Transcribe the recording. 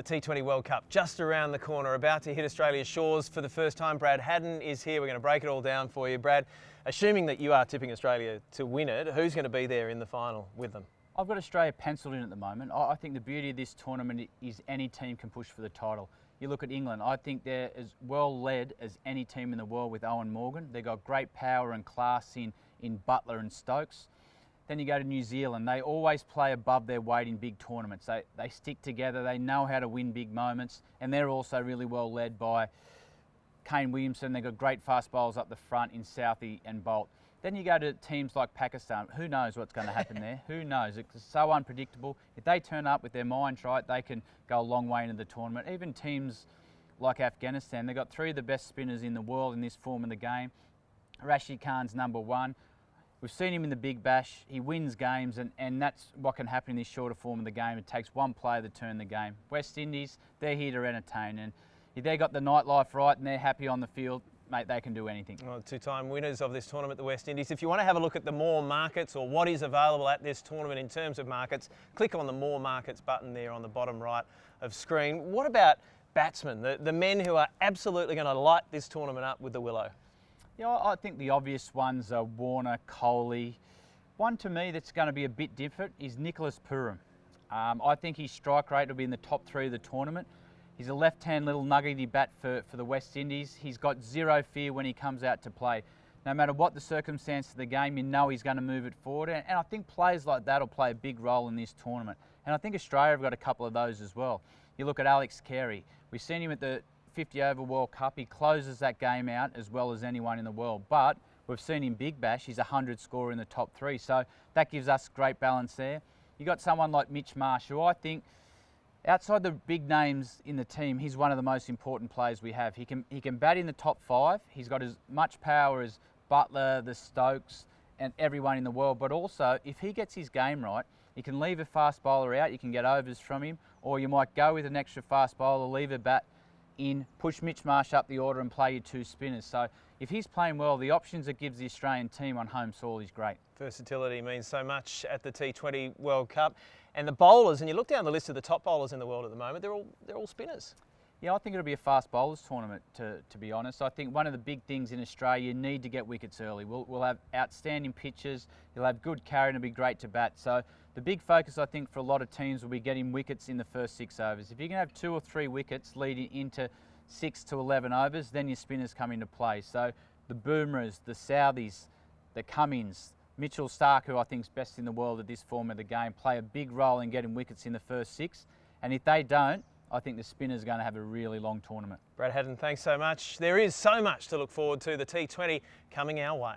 The T20 World Cup just around the corner, about to hit Australia's shores for the first time. Brad Haddon is here. We're going to break it all down for you. Brad, assuming that you are tipping Australia to win it, who's going to be there in the final with them? I've got Australia penciled in at the moment. I think the beauty of this tournament is any team can push for the title. You look at England, I think they're as well led as any team in the world with Owen Morgan. They've got great power and class in Butler and Stokes. Then you go to New Zealand, they always play above their weight in big tournaments. They stick together, they know how to win big moments, and they're also really well led by Kane Williamson. They've got great fast bowlers up the front in Southey and Bolt. Then you go to teams like Pakistan. Who knows what's going to happen there? Who knows? It's so unpredictable. If they turn up with their minds right, they can go a long way into the tournament. Even teams like Afghanistan, they've got three of the best spinners in the world in this form of the game. Rashid Khan's #1. We've seen him in the Big Bash. He wins games, and that's what can happen in this shorter form of the game. It takes one player to turn the game. West Indies, they're here to entertain, and if they got the nightlife right and they're happy on the field, mate, they can do anything. Well, two-time winners of this tournament, the West Indies. If you want to have a look at the More Markets or what is available at this tournament in terms of markets, click on the More Markets button there on the bottom right of screen. What about batsmen, the men who are absolutely going to light this tournament up with the willow? Yeah, I think the obvious ones are Warner, Kohli. One to me that's going to be a bit different is Nicholas Purim. I think his strike rate will be in the top 3 of the tournament. He's a left-hand little nuggety bat for the West Indies. He's got zero fear when he comes out to play. No matter what the circumstance of the game, you know he's going to move it forward. And I think players like that will play a big role in this tournament. And I think Australia have got a couple of those as well. You look at Alex Carey. We've seen him at the 50 over World Cup. He closes that game out as well as anyone in the world. But we've seen him Big Bash. He's a 100 scorer in the top 3. So that gives us great balance there. You got someone like Mitch Marsh, who I think, outside the big names in the team, he's one of the most important players we have. He can bat in the top 5. He's got as much power as Butler, the Stokes, and everyone in the world. But also, if he gets his game right, you can leave a fast bowler out, you can get overs from him, or you might go with an extra fast bowler, leave a bat in, push Mitch Marsh up the order and play your 2 spinners. So if he's playing well, the options it gives the Australian team on home soil is great. Versatility means so much at the T20 World Cup. And the bowlers, and you look down the list of the top bowlers in the world at the moment, they're all spinners. Yeah, I think it'll be a fast bowlers tournament, to be honest. I think one of the big things in Australia, you need to get wickets early. We'll have outstanding pitches, you'll have good carry, and it'll be great to bat. So the big focus, I think, for a lot of teams will be getting wickets in the first 6 overs. If you can have 2 or 3 wickets leading into 6 to 11 overs, then your spinners come into play. So the Boomerers, the Southies, the Cummins, Mitchell Starc, who I think is best in the world at this form of the game, play a big role in getting wickets in the first 6. And if they don't, I think the spinners are going to have a really long tournament. Brad Haddon, thanks so much. There is so much to look forward to. The T20 coming our way.